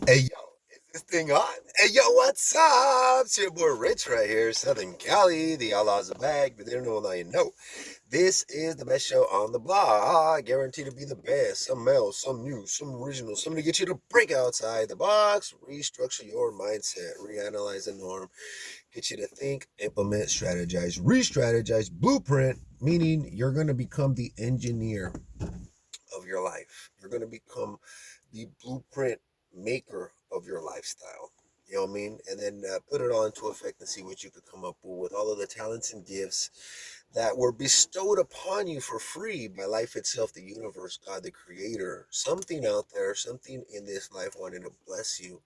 Hey yo, is this thing on? Hey yo, what's up? It's your boy Rich right here, Southern Cali. The outlaws are back, but they don't know now you know. This is the best show on the block. Guaranteed to be the best. Some else, some new, some original, something to get you to break outside the box, restructure your mindset, reanalyze the norm, get you to think, implement, strategize, re-strategize, blueprint, meaning you're gonna become the engineer of your life. You're going to become the blueprint maker of your lifestyle. You know what I mean? And then put it all into effect and see what you could come up with all of the talents and gifts that were bestowed upon you for free by life itself, the universe, God, the creator. Something out there, something in this life wanted to bless you.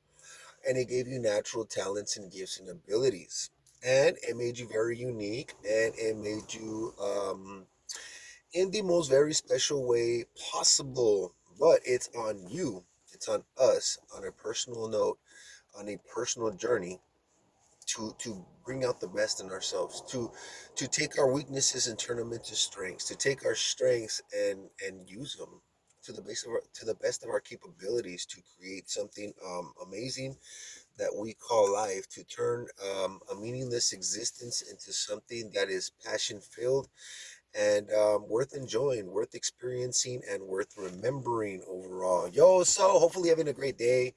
And it gave you natural talents and gifts and abilities. And it made you very unique and it made you in the most very special way possible. But it's on you, it's on us, on a personal note, on a personal journey to bring out the best in ourselves, to take our weaknesses and turn them into strengths, to take our strengths and use them to the best of our capabilities to create something amazing that we call life, to turn a meaningless existence into something that is passion filled and worth enjoying, worth experiencing, and worth remembering overall. Yo, so hopefully having a great day.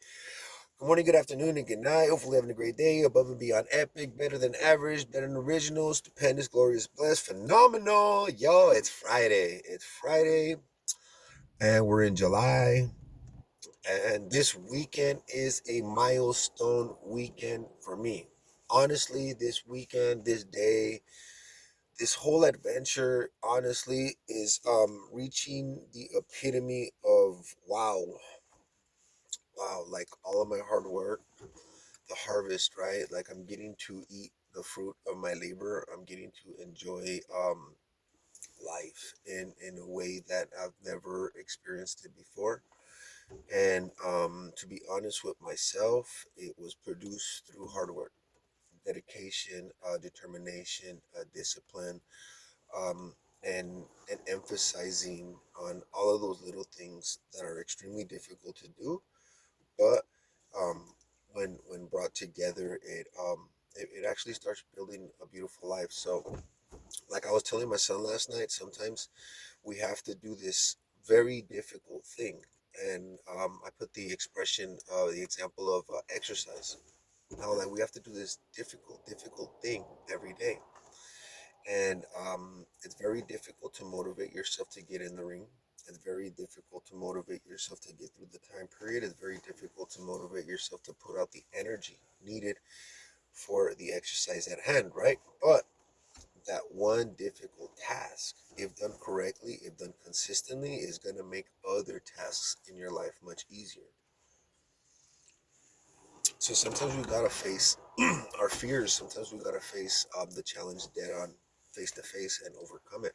Good morning, good afternoon, and good night. Hopefully having a great day, above and beyond epic, better than average, better than original, stupendous, glorious, blessed, phenomenal. Yo, it's Friday. It's Friday, and we're in July. And this weekend is a milestone weekend for me. Honestly, this weekend, this day, this whole adventure honestly is reaching the epitome of wow, like all of my hard work, the harvest, right? Like I'm getting to eat the fruit of my labor. I'm getting to enjoy life in a way that I've never experienced it before. And to be honest with myself, it was produced through hard work, dedication, determination, discipline, um, and emphasizing on all of those little things that are extremely difficult to do, but um, when brought together, it actually starts building a beautiful life. So, like I was telling my son last night, sometimes we have to do this very difficult thing, and I put the expression, the example of exercise. Now, like we have to do this difficult thing every day. And it's very difficult to motivate yourself to get in the ring. It's very difficult to motivate yourself to get through the time period. It's very difficult to motivate yourself to put out the energy needed for the exercise at hand, right? But that one difficult task, if done correctly, if done consistently, is going to make other tasks in your life much easier. So sometimes we got to face our fears. Sometimes we got to face the challenge dead on, face to face, and overcome it.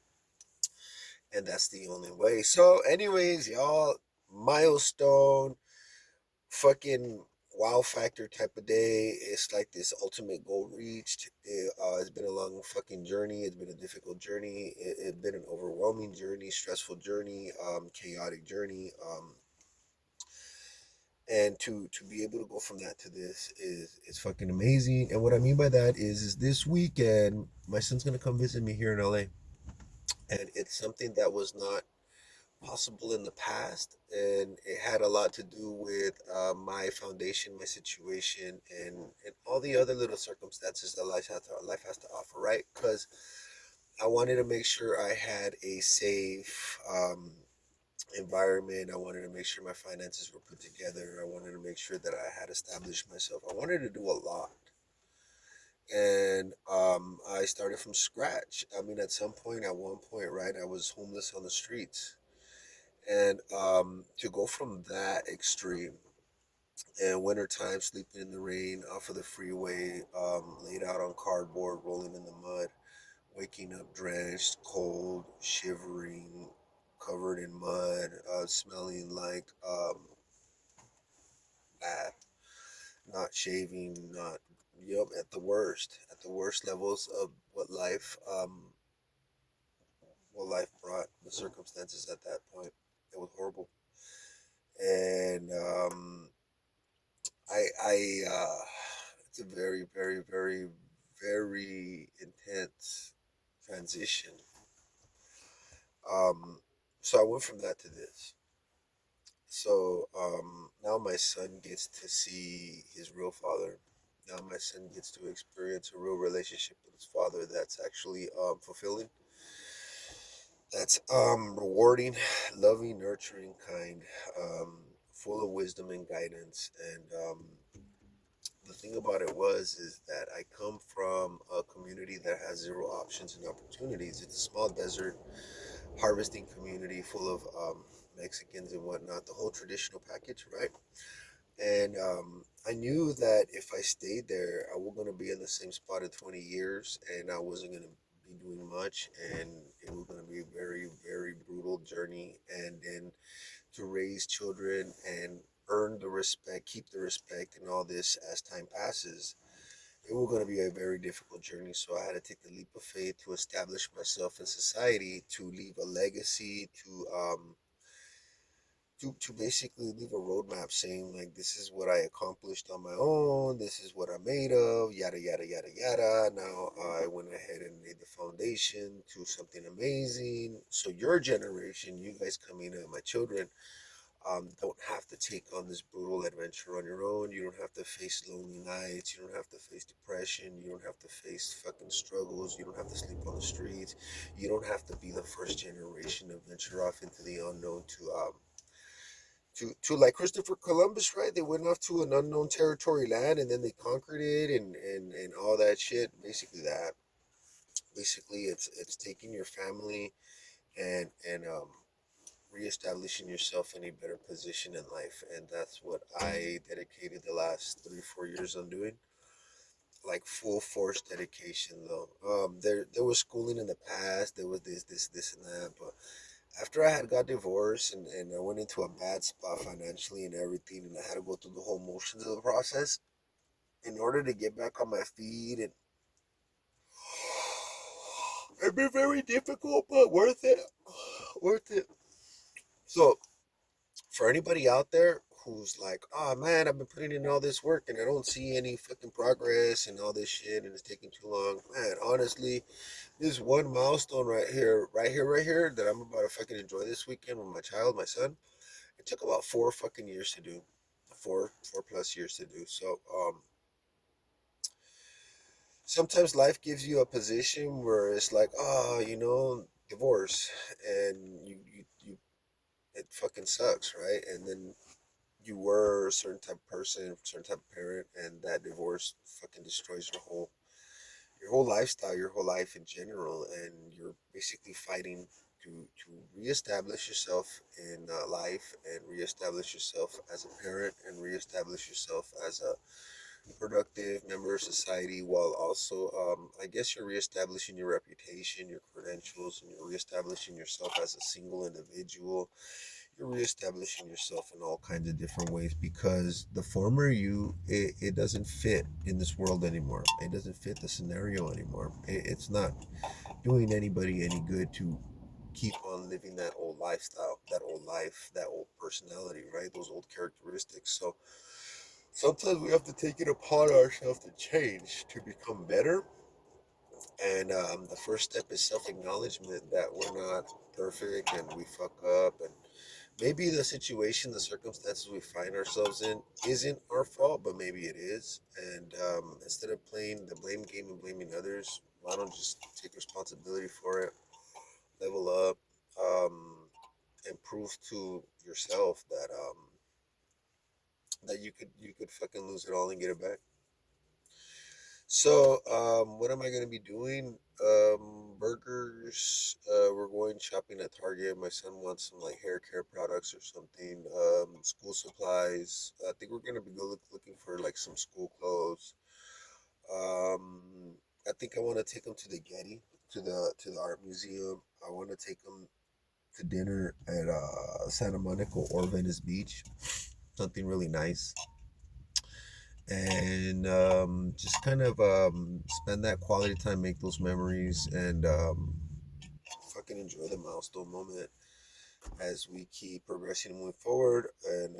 And that's the only way. So, anyways, y'all, milestone, fucking wow factor type of day. It's like this ultimate goal reached. It's been a long fucking journey. It's been a difficult journey. It's been an overwhelming journey, stressful journey, chaotic journey. And to be able to go from that to this is fucking amazing. And what I mean by that is this weekend my son's gonna come visit me here in LA, and it's something that was not possible in the past, and it had a lot to do with my foundation, my situation, and all the other little circumstances that life has to offer, right? Because I wanted to make sure I had a safe environment. I wanted to make sure my finances were put together. I wanted to make sure that I had established myself. I wanted to do a lot. And I started from scratch. I mean, at some point, at one point, right, I was homeless on the streets. And to go from that extreme and wintertime sleeping in the rain off of the freeway, laid out on cardboard, rolling in the mud, waking up drenched, cold, shivering, covered in mud, smelling like bad, not shaving, not, yep, at the worst levels of what life brought, the circumstances at that point. It was horrible. And it's a very, very, very, very intense transition. Um, so I went from that to this. So now my son gets to see his real father. Now my son gets to experience a real relationship with his father that's actually fulfilling, that's rewarding, loving, nurturing, kind, full of wisdom and guidance. And the thing about it is that I come from a community that has zero options and opportunities. It's a small desert harvesting community full of Mexicans and whatnot, the whole traditional package, right? And I knew that if I stayed there, I was going to be in the same spot in 20 years and I wasn't going to be doing much. And it was going to be a very, very brutal journey. And then to raise children and earn the respect, keep the respect, and all this as time passes, it was going to be a very difficult journey. So I had to take the leap of faith to establish myself in society, to leave a legacy, to basically leave a roadmap saying like this is what I accomplished on my own, this is what I'm made of, yada yada yada yada. Now I went ahead and laid the foundation to something amazing. So your generation, you guys coming up, my children, don't have to take on this brutal adventure on your own. You don't have to face lonely nights. You don't have to face depression. You don't have to face fucking struggles. You don't have to sleep on the streets. You don't have to be the first generation to venture off into the unknown to like Christopher Columbus, right? They went off to an unknown territory land and then they conquered it and all that shit. Basically that. Basically it's taking your family and reestablishing yourself in a better position in life, and that's what I dedicated the last 3 4 years on doing. Like full force dedication though. There was schooling in the past. There was this and that, but after I had got divorced and I went into a bad spot financially and everything, and I had to go through the whole motions of the process in order to get back on my feet, and it's been very difficult, but worth it. Worth it. So for anybody out there who's like, oh man, I've been putting in all this work and I don't see any fucking progress and all this shit and it's taking too long, man, honestly, this one milestone right here, right here, right here, that I'm about to fucking enjoy this weekend with my child, my son, it took about 4 fucking years to do. Four plus years to do. So, sometimes life gives you a position where it's like, oh, divorce, and you it fucking sucks, right? And then you were a certain type of person, certain type of parent, and that divorce fucking destroys your whole lifestyle, your whole life in general, and you're basically fighting to reestablish yourself in life and reestablish yourself as a parent and reestablish yourself as a productive member of society while also I guess you're reestablishing your reputation, your credentials, and you're reestablishing yourself as a single individual. You're reestablishing yourself in all kinds of different ways because the former you, it doesn't fit in this world anymore. It doesn't fit the scenario anymore. It's not doing anybody any good to keep on living that old lifestyle, that old life, that old personality, right? Those old characteristics. So sometimes we have to take it upon ourselves to change, to become better. And the first step is self acknowledgement that we're not perfect and we fuck up, and maybe the situation, the circumstances we find ourselves in isn't our fault, but maybe it is. And instead of playing the blame game and blaming others, why don't just take responsibility for it, level up, and prove to yourself that you could fucking lose it all and get it back. So, what am I gonna be doing? Burgers. We're going shopping at Target. My son wants some like hair care products or something. School supplies. I think we're gonna be looking for like some school clothes. I think I want to take him to the Getty, to the art museum. I want to take him to dinner at Santa Monica or Venice Beach. Something really nice and just kind of spend that quality time, make those memories, and fucking enjoy the milestone moment as we keep progressing and moving forward. And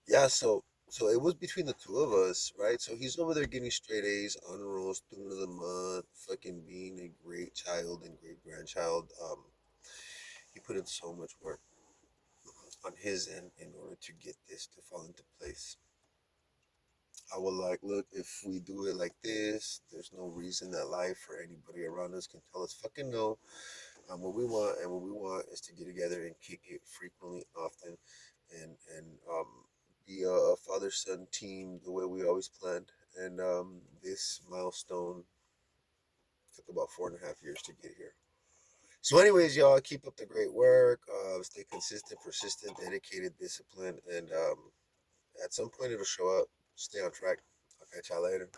yeah, so So it was between the two of us, right? So he's over there getting straight A's, honor roll, student of the month, fucking being a great child and great grandchild. He put in so much work on his end in order to get this to fall into place. I would like, look, if we do it like this, there's no reason that life or anybody around us can tell us fucking no. What we want and what we want is to get together and kick it frequently, often, and be a father son team the way we always planned. And this milestone took about 4.5 years to get here. So, anyways, y'all keep up the great work. Stay consistent, persistent, dedicated, disciplined, and at some point it'll show up. Stay on track. I'll catch y'all later.